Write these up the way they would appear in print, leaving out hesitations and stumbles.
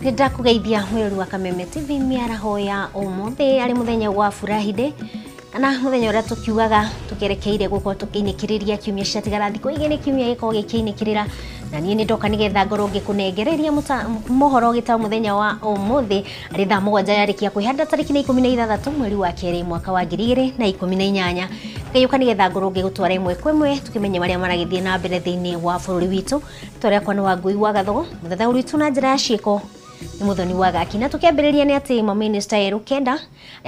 Nenda kugeithia mwiri wa Kameme TV miaraho ya umuthi ari muthenya wa furahide kana muthenya ura tukiugaga tukerekeire guko tukiinikiriria kiumia ciatigara thiko igini kiumia giko gikiinikirira na nie ndoka nigetha ngoro ngikunengereria Mohoro Gitau muthenya wa umuthi ari thaa 7 yarikia kwihanda tariki 16 mweri wa keri mwaka wa 2018 kayuka nigetha ngoro ngigutwara imwe kwemwe tukimenye maria maragithie na mbere thiini wa bururi witu toria kwa Wangui wa Gathogo muthetha uritu na njira ya ciiko ni muthoni wa gakina tukiambiriria ni ati minister Erukenda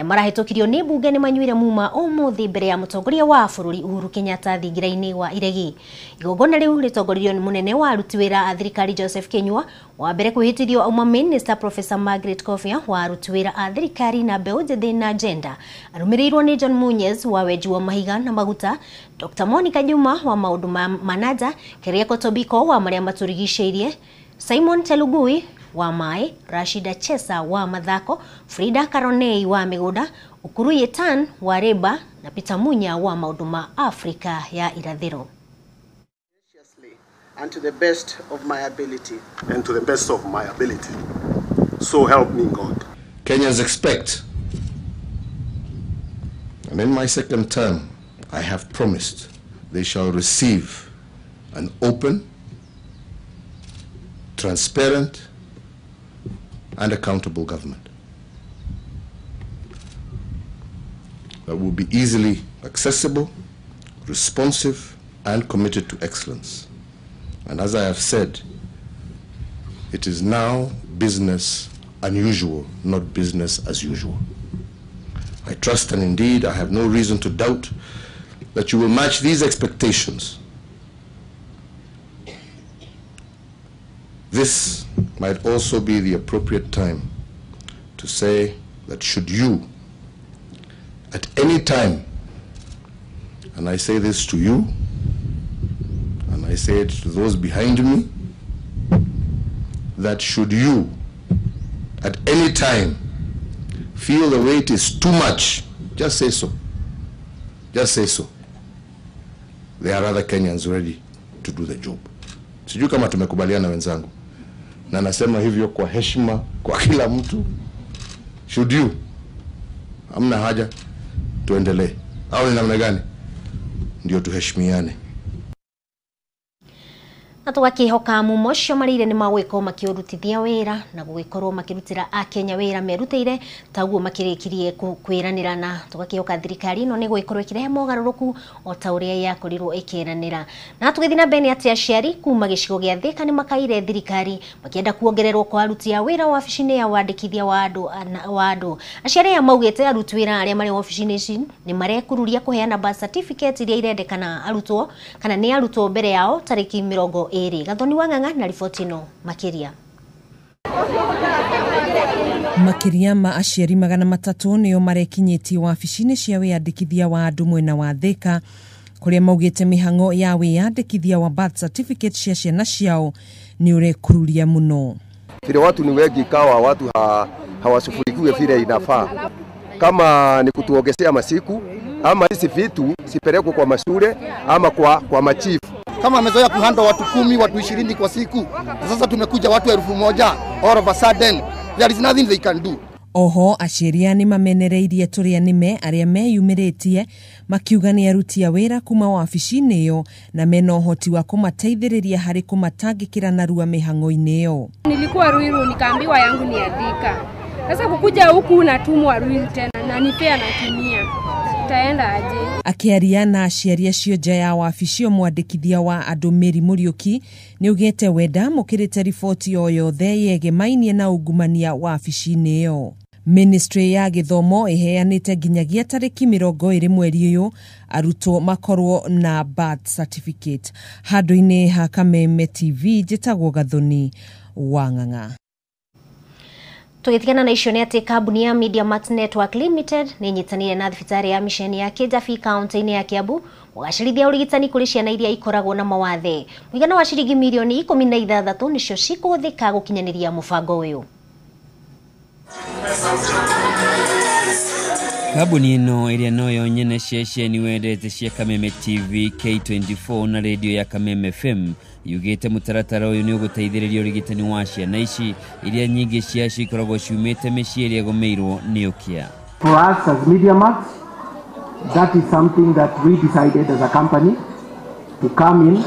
marahitukirio ni bunge ni manyuire muma umuthi mbere ya mutongoria wa bururi Uhuru Kenyatta thingiraini wa iregi igongona riu ritongoririo ni munene wa aruti wira a thirikari Joseph Kenyua wa mbere kuhitirio uma minister Professor Margaret Kofia wa aruti wira a thirikari na mbeu njithi na agenda arumirirwo ni John Munyes wa weji wa mahiga na maguta Dr. Monica Juma wa maundu manaja Keriako Tobiko wa maria maturigiceirie Simon Telugui wa Mai, Rashida Chesa wa mathako, Frida Karonei wa migunda, Ukuru Yetan wa reba na Peter Munya wa maundu ma Afrika ya irathiro. And to the best of my ability. And to the best of my ability. So help me God. Kenyans expect, and in my second term, I have promised they shall receive an open, transparent, and accountable government that will be easily accessible, responsive, and committed to excellence. And as I have said, it is now business unusual, not business as usual. I trust and indeed I have no reason to doubt that you will match these expectations. This might also be the appropriate time to say that should you, at any time, and I say this to you, and I say it to those behind me, that should you, at any time, feel the weight is too much, just say so. Just say so. There are other Kenyans ready to do the job. Sijui kama tumekubaliana wenzangu. Na nasema hivyo kwa heshima kwa kila mtu. Should you? Hamna haja tuendelee. Au ni namna gani? Ndio tuheshimiane. Na tugakihoka mumocio marire ni magwiko makiurutithia wira na gugikorwo makirutira a Kenya wira merutire taguo makirikirie kwiranira na tugakihoka thirikari no ni gugikorwo ikirehe mogaruruku o ta uria yakorirwo ikiranira na tugithina beni ati aciari kuma gicigo gia Thika ni makaire thirikari makienda kuongererwo kwa aruti a wira wabici-ini ya wandikithia wa andu aciari ya maugite aruti wira aria mari wabici-ini ici ni marekururia kuheana birth certificate iria irendekana arutwo kana ni arutwo mbere yao tariki 20 Gathoni Wanganga na riboti no makiria. Makiria ma aciari 300 nio marekinyĩtie wabici-ini cia wĩandĩkithia wa andũ mwena wa Thika kuria maugite mihango ya wĩandĩkithia wa birth certificate cia ciana ciao ni urekururia muno. Vile watu ni wengi kawa watu hawashughulikiwe vile inafaa. Kama ni kutuongezea masiku ama hizi vitu sipelekwe kwa mashule ama kwa machifu. Kama amezoea kuhanda watu 10, watu 20 kwa siku. Sasa tumekuja watu 1000. All of a sudden, there is nothing they can do. Oho aciria ni mamenereirie turia nime aria meyumiritie makiuga ni aruti a wira kuma wabici-ini iyo na mena uhoti wa kumateithĩrĩria hari kumatangĩkĩra narua mĩhang'o-inĩ iyo. Nilikuwa Ruiru nikaambiwa yangu ni ya Thika. Sasa kukuja huku unatumwa Ruiru tena na nipea natumia. Taenda aje? Akiaria na aciari acio nja ya wabici mwandĩkithia wa andũ Mary Muriuki ni ugite wenda mukirite riboti o yothe yegemainie na ungumania wabici-ini iyo. Ministry ya Githomo iheanite nginyagia tariki 20 mweri uyu arutwo makorwo na birth certificate. Handu-ini ha Kameme TV njitagwo Gathoni Wanganga. Tugitigana na icio ni ati kambuni ya Media Mart Network Limited ni nyitanire na thibitari ya misheni ya Kijabi county-ini ya Kiambu ugacirithia urigitani kuri ciana iria ikoragwo na mawathe. Muigana wa ciringi milioni 16 nicio cikuthika gukinyaniria mubango uyu. Kabuni ino iria noyo nyene shesheni wendete cia Kameme TV, K24 na radio ya Kameme FM yugite mutaratara uyu ni uguteithiriria urigitani wa ciana ici iria nyingi cia cikoragwo ciumite micii iria gomeirwo ni ukia. For us as Media Max, that is something that we decided as a company to come in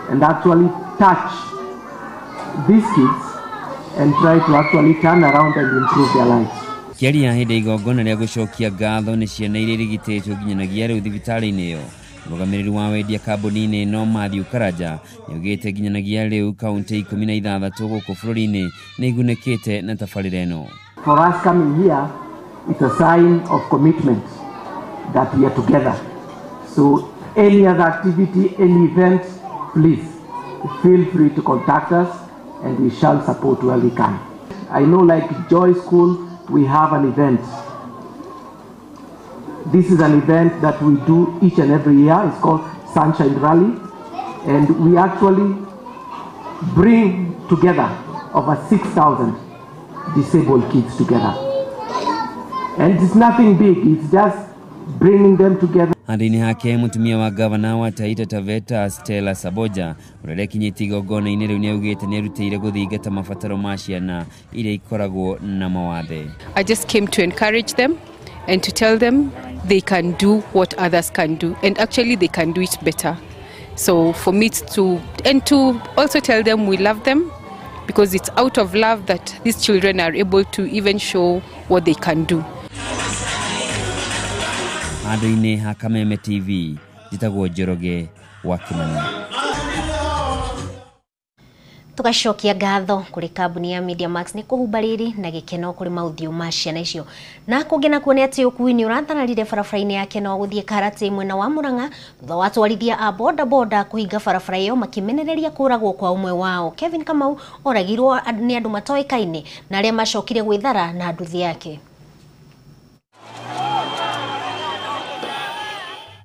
and actually touch these kids and try to actually turn around and improve their lives. Kiaria hinde igongona ria gucokia ngatho ni ciana iria irigititwo nginyanagia riu thibitari-ini iyo. Mugamiriri wa wendia kambuni-ini no Matthew Karaja yugite nginyanagia riu kaunti 16 guku bururi-ini ni igunikite na tabarira ino. For us coming here, it's a sign of commitment that we are together. So any other activity, any event, please feel free to contact us and we shall support where we can. I know like Joy School, we have an event. This is an event that we do each and every year. It's called Sunshine Rally. And we actually bring together over 6,000 disabled kids together. And it's nothing big, it's just bringing them together. Handini hake mutumia wa gavana wa Taita Taveta Stella Saboja urere kinyiti igongona ine riu niaugite nirutire guthingata mabataro ma ciana iria ikoragwo na mawathe. I just came to encourage them and to tell them they can do what others can do, and actually they can do it better. So for me to also tell them we love them, because it's out of love that these children are able to even show what they can do. Handũ-inĩ ha Kameme TV, njĩtagwo Njoroge wa Kimani. Tugacokia ngatho kuri kambuni ya Media Max ni kuhumba riri na gikeno kuri maũthiũ ma ciana icio. Na kũngena kuone atĩ ũkui ni ũrathanarire barabara-inĩ ya Keno gũthiĩ Karati mwena wa Murang'a thutha wa atwarithia a boda boda kũhinga barabara ĩyo makimenereria kũragwo kwa ũmwe wao. Kevin Kamau oragirwo nĩ andũ matoĩkaine na arĩa macokire gwĩthara na nduthi yake.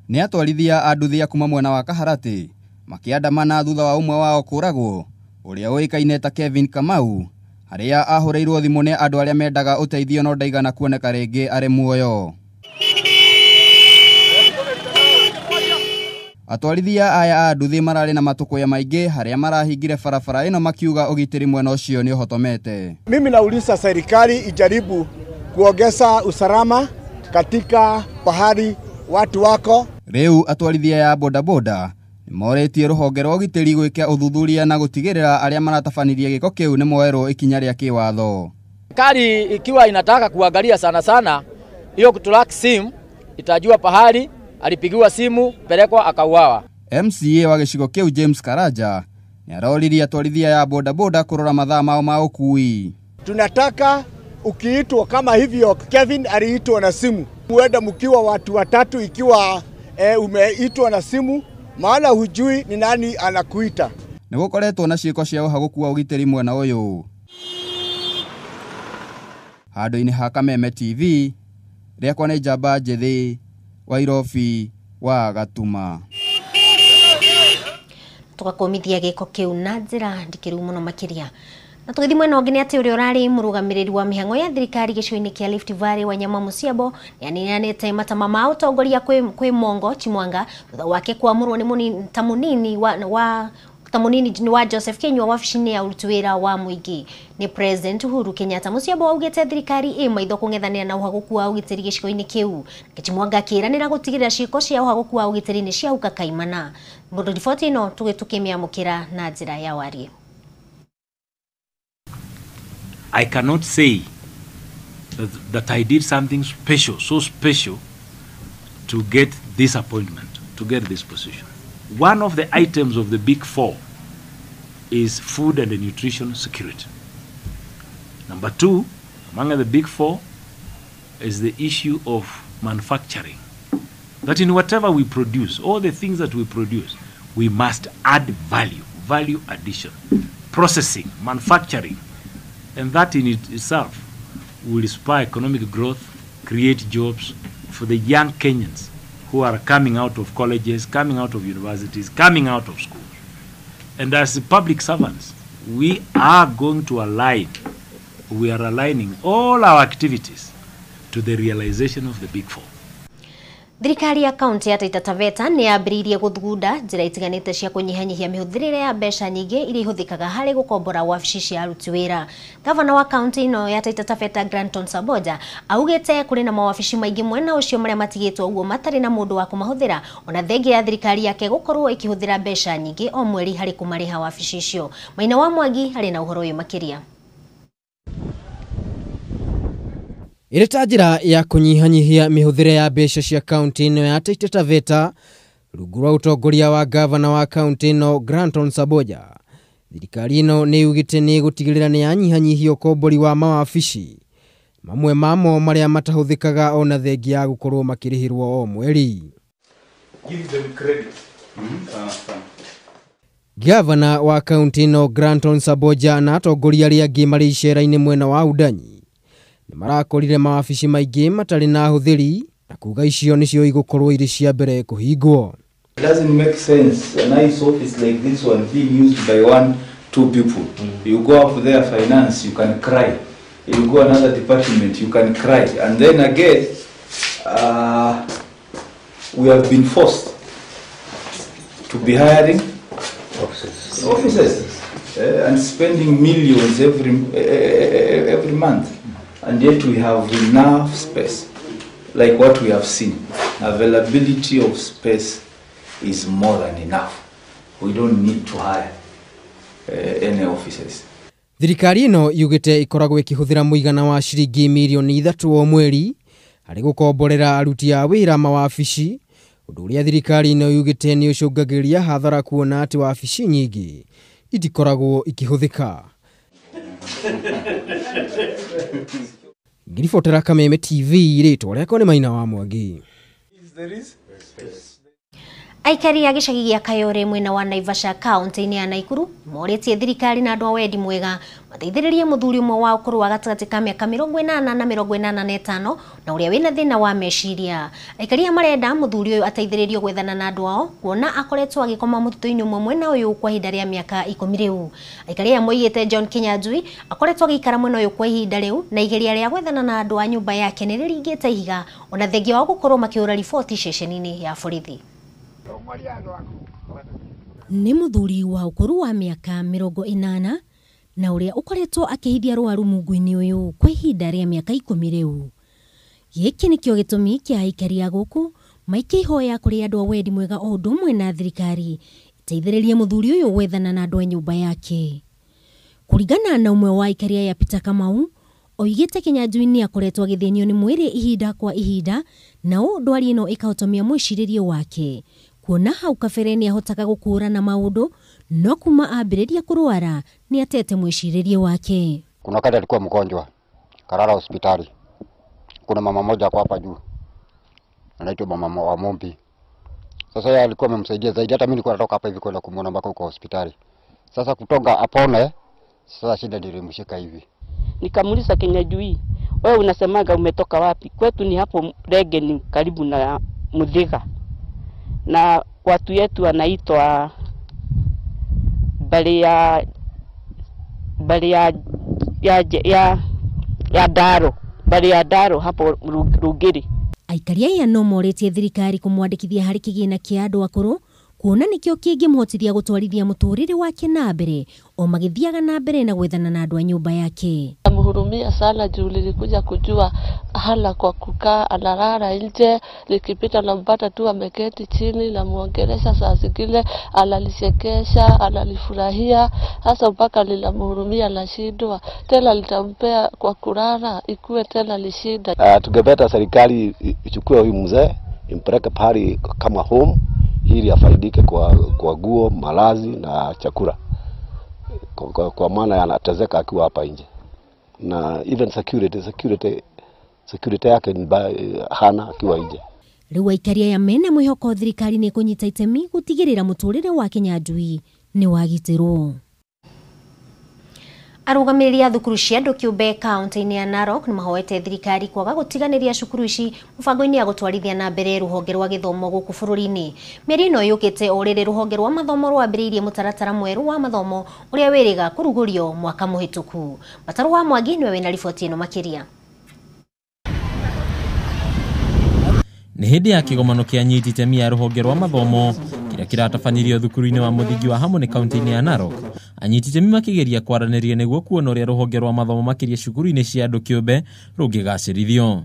Ni atwarithia a nduthi kuma mwena wa Kaharati makiandamana thutha wa umwe wao kũragwo uria ũĩkaine ta Kevin Kamau haria ahũrĩirwo thimũ nĩ andũ arĩa mendaga ũteithio no ndaigana kuoneka rĩngĩ arĩ muoyo. Atwarithia aya a nduthi mararĩ na matũkũya maingĩ haria marahingire barabara ĩno makiuga ũgitĩri mwena ũcio nĩ ũhotomete. Mimi nauliza serikali ijaribu kuongeza usalama katika pahali watu wako. Rĩu atwarithia ya boda boda nĩmoretie rũhonge rwa ũgitĩri gwĩka ũthuthuria na gũtigĩrĩra arĩa maratabanirie gĩko kĩu nĩ moerwo ikinya rĩa kĩwatho. Serikali ikiwa inataka kuangalia sana hiyo kutrack simu, itajua pahali alipigiwa simu, pelekwa akauawa. MCA wa gĩcigo kĩu James Karaja nĩaroririe atwarithia ya boda boda kũrora mathaa mao ma ũkui. Tunataka ukiitwa kama hivyo Kevin aliitwa na simu, muende mkiwa watu watatu, ikiwa umeitwa na simu maana hujui ni nani anakuita. Nĩgũkoretwo na ciĩko cia ũhagũku wa ũgitĩri mwena ũyũ. Handũ-inĩ ha Kameme TV, rĩakwa nĩ njamba njĩthĩ wa Irobi wa Gatuma. Tugakomithia gĩko kĩu na njĩra ndikĩru mũno makĩria. Na tũgĩthi mwena ũngĩ nĩ atĩ ũrĩa ũrarĩ mũrũgamĩrĩri wa mĩhang'o ya thirikari gĩcigo-inĩ kĩa Rift Valley Wanyama Musiabo nĩanĩanĩte matama ma ũtongoria kwĩ Mongo Chimwanga thutha wake kuamũrwo nĩ munini wa Joseph Kinyua wabici-inĩ ya ũruti wĩra wa mũingĩ nĩ President Uhuru Kenyatta. Musiabo augĩte thirikari maitho kũng'ethanĩra na ũhagũku wa ũgitĩri gĩcigo-inĩ kĩu. Chimwanga akĩĩranĩra gũtigĩrĩra ciĩko cia ũhagũku wa ũgitĩri nĩ ciahuka kaimana. Mũndũ riboti ĩno tũkĩmĩamũkĩra na njĩra ya warie. I cannot say that I did something special, so special, to get this appointment, to get this position. One of the items of the Big Four is food and nutrition security. Number two, among the Big Four, is the issue of manufacturing. That in whatever we produce, all the things that we produce, we must add value addition, processing, manufacturing. And that in itself will spur economic growth, create jobs for the young Kenyans who are coming out of colleges, coming out of universities, coming out of schools. And as public servants, we are aligning all our activities to the realization of the Big Four. Thirikari ya kaunti ya Taita Taveta nĩ yambĩrĩirie gũthugunda njĩra itiganĩte cia kũnyihanyihia mĩhũthĩrĩre ya mbeca nyingĩ iria ihũthĩkaga harĩ gũkombora wabici cia aruti wĩra. Gavana wa kaunti ĩno ya Taita Taveta Granton Saboja augĩte kũrĩ na mawabici maingĩ mwena ũcio marĩa matigĩtwo ũguo matarĩ na mũndũ wa kũmahũthĩra ona thengia ya thirikari yake gũkorwo ĩkĩhũthĩra mbeca nyingĩ o mweri harĩ kũmarĩha wabici icio. Maina wa Mwangi harĩ na ũhoro ũyũ makĩria. Ĩrĩ ta njĩra ya kũnyihanyihia mĩhũthĩre ya mbeca cia kaunti ĩno ya Taita Taveta rungu rwa ũtongoria wa gavana wa kaunti ĩno Granton Saboja, thirikari ĩno nĩ yugĩte nĩ gũtigĩrĩra nĩ yanyihanyihia ũkombori wa mawabici mamwe mamo marĩa matahũthĩkaga ona thengia ya gũkorwo makĩrĩhĩrwo o mweri. Gavana wa kaunti ĩno Granton Saboja na atongoria arĩa angĩ marĩ icera-inĩ mwena wa Udanyi nĩ marakorire mawabici maingĩ matarĩ na hũthĩri na kuga icio nĩcio igũkorwo irĩ cia mbere kũhingwo. It doesn't make sense a nice office like this one being used by 1-2 people. You go up there finance, you can cry. You go another department, you can cry. And then again, we have been forced to be hiring officers and spending millions every month. And yet we have enough space, like what we have seen. Availability of space is more than enough. We don't need to hire any officers. Thirikari ĩno yugĩte ikoragwo ĩkĩhũthĩra mũigana wa ciringi mirioni 3 o mweri harĩ gũkomborera aruti a wĩra mawabici, ũndũ ũrĩa thirikari ĩno yugĩte nĩ ũcũngagĩrĩria hathara kuona atĩ wabici nyingĩ itikoragwo ikĩhũthĩka. Ngiribotera Kameme TV rĩtwa rĩakwa nĩ Maina wa Mwangi. Aikari ya gĩcagi gĩa Kayore mwena wa Naivasha kaunti-inĩ ya Naikuru morĩtie thirikari na andũ a wendi mwega mateithĩrĩrie mũthuri ũmwe wa ũkũrũ wa gatagatĩ ka mĩaka 80 na 85 na ũrĩa wĩna thĩna wa meciria. Aikari marenda mũthuri ũyũ ateithĩrĩrio gwethana na andũ ao kuona akoretwo agĩkoma mũtitũ-inĩ ũmwe mwena ũyũ kwa ihinda rĩa mĩaka 10 rĩu. Aikari moigĩte John Kinyanjui akoretwo agĩikara mwena ũyũ kwa ihinda rĩu na igeria rĩa gwethana na andũ a nyũmba yake nĩ rĩringĩte ihiga ona thengia wa gũkorwo makĩũra riboti ceceni-inĩ ya borithi. Nĩ mũthuri wa ũkũrũ wa mĩaka 80 na ũrĩa ũkoretwo akĩhithia rũaru mungu-inĩ ũyũ kwa ihinda rĩa mĩaka 10 rĩu. Gĩkĩ nĩkĩo gĩtũmi kĩa aikari a gũkũ maikĩhoya kũrĩ andũ a wendi mwega o ũndũ ũmwe na thirikari iteithĩrĩrie mũthuri ũyũ gwethana na andũ a nyũmba yake. Kũringana na ũmwe wa aikari aya Peter Kamau, oigĩte Kinyanjui nĩ akoretwo agĩthĩnio nĩ mwĩrĩ ihinda kwa ihinda na ndwari ĩno ĩkahotomia mwĩcirĩrie wake. Kuona hau kabere nĩ ahotaga gũkũrana maũndũ no kuma ambĩrĩria kũrwara nĩ atete mwĩcirĩrie wake. Kuna wakati alikuwa mgonjwa karara hospitali. Kuna mama moja kwa hapa juu anaitwa mama wa Mombi. Sasa yeye alikuwa amemsaidia zaidi, hata mimi nilikuwa natoka hapa hivi kwenda kumuona mpaka kwa hospitali. Sasa kutoka apone, sasa shida nilimshika hivi. Nikamuuliza Kinyanjui, wewe unasemaga umetoka wapi? Kwetu ni hapo Rege, ni karibu na Muthiga. Na watu yetu wanaitwa bali ya Daro hapo Rugiri. Aikari aya no morĩtie thirikari kũmwandĩkithia harĩ kĩgĩna kĩa andũ akũrũ kuona nĩkĩo kĩngĩmũhotithia gũtwarithia mũtũrĩre wake na mbere o magĩthiaga na mbere na gwethana na andũ a nyũmba yake. Namhurumia sana juu nilikuja kujua hala kwa kukaa, analala nje, nikipita nampata tu ameketi chini na muongelesha, saa zingine analichekesha, analifurahia, hasa mpaka ninamhurumia na shindwa tena nitampea kwa kulala ikuwe tena lishinda. Tungependa serikali ichukue huyu mzee impeleke pahali kama home ili afaidike kwa guo, malazi na chakula, kwa maana anatezeka akiwa hapa nje, na even security yake ni hana akiwa nje. Rĩu aikari aya mena mwĩhoko thirikari nĩ kũnyita itemi gũtigĩrĩra mũtũrĩre wa Kinyanjui nĩ wagitĩrwo. Arũgamĩrĩri a thukuru cia andũ kĩũmbe kaunti-inĩ ya Narok nĩ mahoete thirikari kwaga gũtiganĩria cukuru ici mũbango-inĩ ya gũtwarithia na mbere rũhonge rwa gĩthomo gũkũ bũrũri-inĩ. Mĩeri ĩno yũkĩte o rĩrĩ rũhonge rwa mathomo rwambĩrĩirie mũtaratara mwerũ wa mathomo ũrĩa wĩrĩga kũrugũrio mwaka mũhĩtũku. Wataru wa Mwangi nĩwe wĩna riboti ĩno makĩria. Nĩ hĩndĩ ya kĩgomano kĩa nyiti itemi ya rũhonge rwa mathomo kĩrĩa kĩratabanirio thukuru-inĩ wa mũthingi wa Hamwe kaunti-inĩ ya Narok. Anyiti itemi makĩgeria kwaranĩria nĩguo kuona ũrĩa rũhonge rwa mathomo makĩria cukuru-inĩ cia andũ kĩũmbe rũngĩgacĩrithio.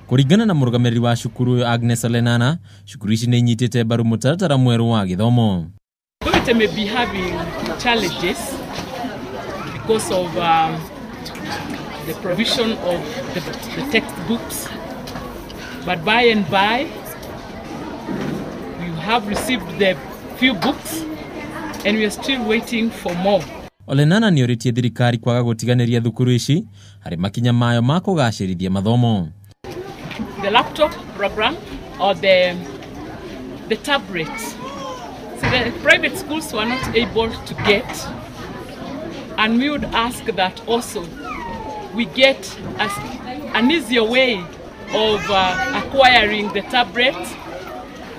Kũringana na mũrũgamĩrĩri wa cukuru Agnes Lenana, cukuru ici nĩ inyitĩte mbaru mũtaratara mwerũ wa gĩthomo. They may be having challenges because of the provision of the textbooks, but by and by we have received the few books and we are still waiting for more. Olenana nĩ oritie thirikari kwaga gũtiganĩria thukuru ici harĩ makinya mayo ma kũgacĩrithia mathomo. The laptop program or the tablets. So the private schools were not able to get, and we would ask that also we get an easier way of acquiring the tablets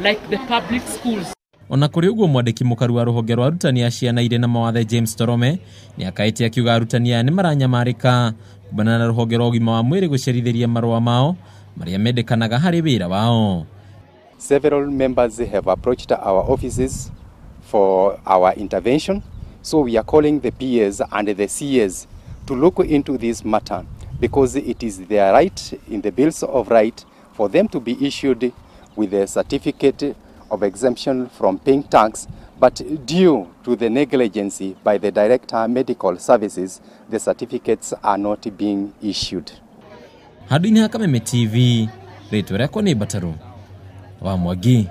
like the public schools. Ona kũrĩ ũguo mwandĩki mũkaru wa rũhonge rwa arutani a ciana irĩ na mawathe James Torome nĩ akaĩte akiuga arutani nĩ maranyamarĩka kumbana na rũhonge rwa ũgima wa mwĩrĩ gũcerithĩria marũa mao marĩa mendekanaga harĩ wĩra wao. Several members have approached our offices for our intervention, so we are calling the PAs and the CAs to look into this matter because it is their right in the bills of right for them to be issued with a certificate of exemption from paying tax, but due to the negligence by the Director Medical Services, the certificates are not being issued. Handũ-inĩ ha Kameme TV, rĩtwa rĩakwa nĩ Bataru wa Mwangi.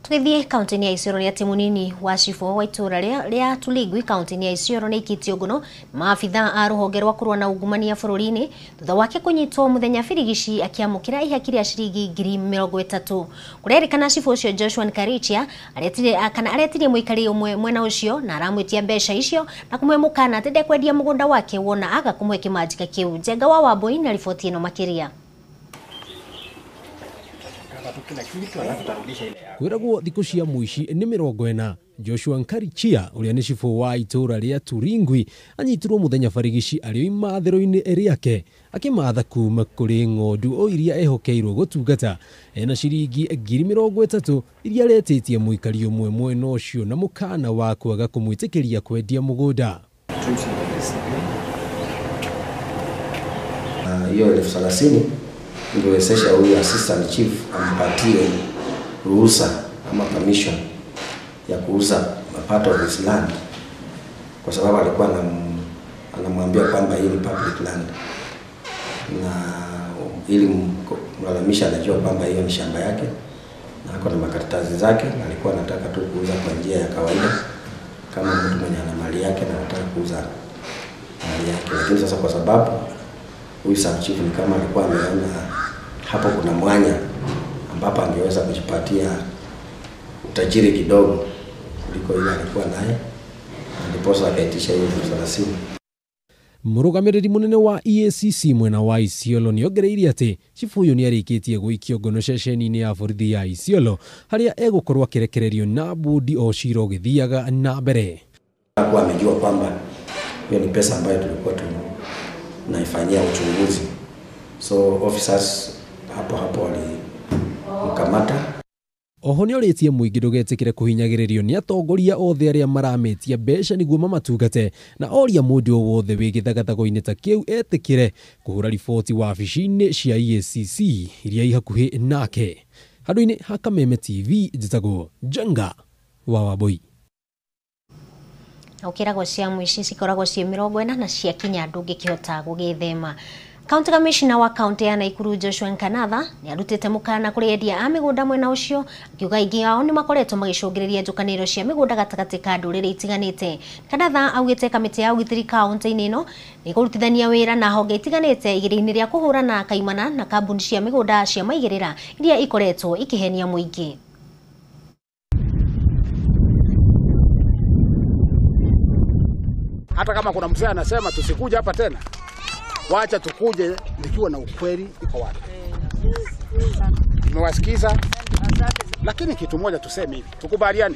Twithie kaunti-inĩ ya Isiolo nĩ atĩ mũnini wa cibũ wa itũra rĩa Tuligwi kaunti-inĩ ya Isiolo nĩ ikĩtio ngono maabitha a rũhonge rwa kũrũa na ungumania bũrũri-inĩ thutha wake kũnyitwo mũthenya birigici akĩamũkĩra ihaki rĩa ciringi 30,000. Kũrerĩkana cibũ ũcio Joshua Nkarichia aretirie mũikari ũmwe mwena ũcio na aramwĩtia mbeca icio na kũmwe mũkana atĩ ndekwendia mũgũnda wake wona aga kũmwe kĩmanjĩka kĩu. Njenga wa Wambui na riboti ĩno makĩria. Kwiragwo thikũ cia muici nĩ 40 Joshua Nkarichia ũrĩa nĩ cibũ wa itũra rĩa Turingwi anyitirwo mũthenya barigici arĩ imathero-inĩ rĩake akĩmatha kuma kũrĩ ng'ondu o iria ehokeirwo gũtungata ena ciringi 30,000 iria retĩtie mũikari ũmwe mwena ũcio na mũkana wa kwaga kũmwĩtĩkĩria kwendia mũgũnda. Hiyo 30,000 ingewezesha huyu assistant chief ampatie ruhusa ama permission ya kuuza part of his land, kwa sababu alikuwa anamwambia kwamba hii ni public land, na ili mlalamisha anajua kwamba hiyo ni shamba yake na ako na makaratasi zake, na alikuwa anataka tu kuuza kwa njia ya kawaida kama mtu mwenye ana mali yake na anataka kuuza mali yake. Lakini sasa kwa sababu huyu sub chief ni kama alikuwa ameona hapo kuna mwanya ambapo angeweza kujipatia utajiri kidogo kuliko ile alikuwa naye, ndipo akaitisha hiyo 30,000. Mũrũgamĩrĩri mũnene wa EACC mwena wa Isiolo nĩongereire atĩ cibũ ũyũ nĩarĩkĩtie gũikio ngono ceceni-inĩ ya borithi ya Isiolo harĩa egũkorwo akĩrekererio na bodi o cira ũgĩthiaga na mbere. Hapo amejua kwamba hiyo ni pesa ambayo tulikuwa tunaifanyia uchunguzi, so officers hapo walimkamata. Oho nĩorĩtie mũingĩ ndũgetĩkĩre kũhinyagĩrĩrio nĩ atongoria othe arĩa maramĩtia mbeca nĩguo mamatungate, na oria mũndũ o wothe wĩ gĩthagathago-inĩ ta kĩu etĩkĩre kũhũra riboti wabici-inĩ cia EACC iria ihakuhĩ nake. Handũ-inĩ ha Kameme TV njĩtagwo Njenga wa Wambui. Ukiragwo cia muici cikoragwo ciĩ 40 na cia kinya ndũngĩkĩhota gũgĩthema. County Commissioner wa County ya Naikuru Joshua Nkanatha nĩ arutĩte mũkana kũrĩ endia a mĩgũnda mwena ũcio, akiuga aingĩ ao nĩ makoretwo magĩcũngĩrĩria njũkanĩrĩro cia mĩgũnda gatagatĩ ka ndũrĩrĩ itiganĩte. Nkanatha augĩte kamĩtĩ ya ũgitĩri kaunti-inĩ ĩno nĩ kũrutithania wĩra na honge itiganĩte igĩrĩ-inĩ rĩa kũhũrana kaimana na kambuni cia mĩgũnda cia maigĩrĩra iria ikoretwo ikĩhenia mũingĩ. Hata kama kuna mzee anasema tusikuje hapa tena, wacha tukuje nikiwa na ukweli iko wapi. Tumewasikiza, lakini kitu moja tuseme hivi, tukubaliane.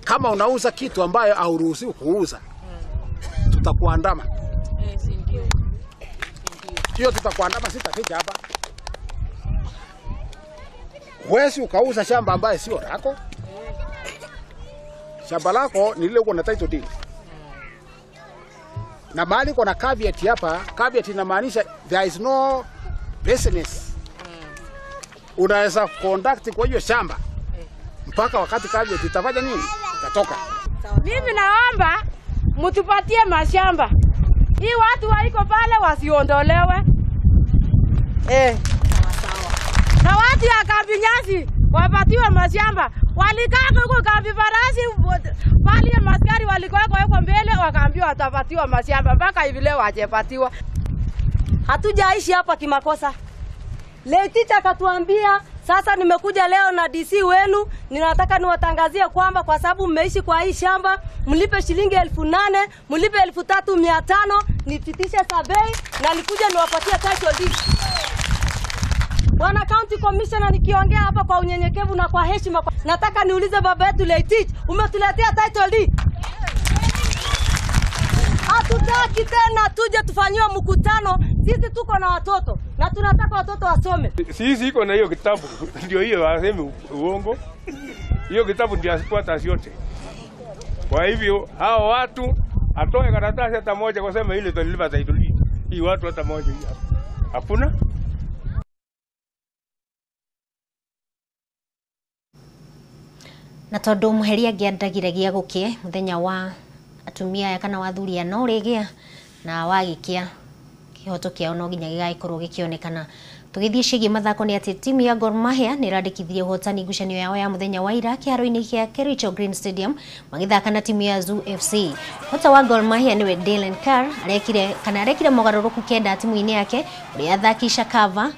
Kama unauza kitu ambayo hauruhusiwi kuuza, tutakuandama. hiyo tutakuandama, sitaficha hapa. Huwezi ukauza shamba ambaye sio lako. Shamba lako ni lile uko na title deed. Na mahali kuna caveat hapa, caveat inamaanisha there is no business. Unaweza conduct kwa hiyo shamba mpaka wakati caveat itafanya nini? Itatoka. Mimi naomba mtupatie mashamba. Hii watu waiko pale wasiondolewe. Na watu ya kambi nyasi wapatiwe mashamba. Walikaa huko kambi farasi pale maskari walikuwa huko mbele wakaambiwa watapatiwa mashamba mpaka hivi leo hajapatiwa. Hatujaishi hapa kimakosa. Leo ticha akatuambia sasa nimekuja leo na DC wenu, ninataka niwatangazie kwamba kwa sababu mmeishi kwa hii shamba, mlipe shilingi 8,000, mlipe 3,500, nipitishe survey na nikuja niwapatie title deed. Bwana County Commissioner, nikiongea hapa kwa unyenyekevu na kwa heshima, nataka niulize baba yetu Leitich, umetuletea title deed? Hatutaki tena tuje tufanyiwe mkutano. Sisi tuko na watoto na tunataka watoto wasome. Sisi iko na hiyo kitabu ndio hiyo waseme uongo. Hiyo kitabu ndio asifuata yote. Kwa hivyo hao watu atoe karatasi hata moja kwa sema ile tulilipa title deed. Hii watu hata moja hii hakuna. Na tondu muheria ngiandagiragia gukie muthenya wa atumia ya kana wathuria no rigia na wagikia kihoto kiao no nginya gigaikorwo gikionekana. Tugithie cigi mathako ni ati timu ya Gor Mahia ni randikithie hotani ngucanio yao ya muthenya wa ira kiaro-ini kia Kericho Green Stadium magithaka na timu ya Zoo FC. Hota wa Gor Mahia niwe Dylan Carr arekire mogaruruku kenda timu-ini yake uria athakisha cover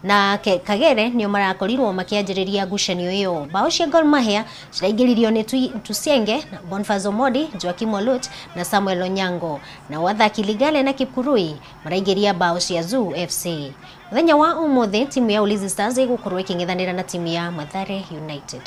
na Kagere nio marakorirwo makianjiriria ngucanio iyo. Bao cia Gor Mahia ciraingiririo ni Tusienge na Boniface Omodi, Joakim Olut na Samuel Onyango, na wathaki Ligale na Kipkurui maraingiria bao cia Zoo FC. Muthenya wa umuthi timu ya Ulinzi Stars igukorwo iking'ethanira na timu ya Mathare United.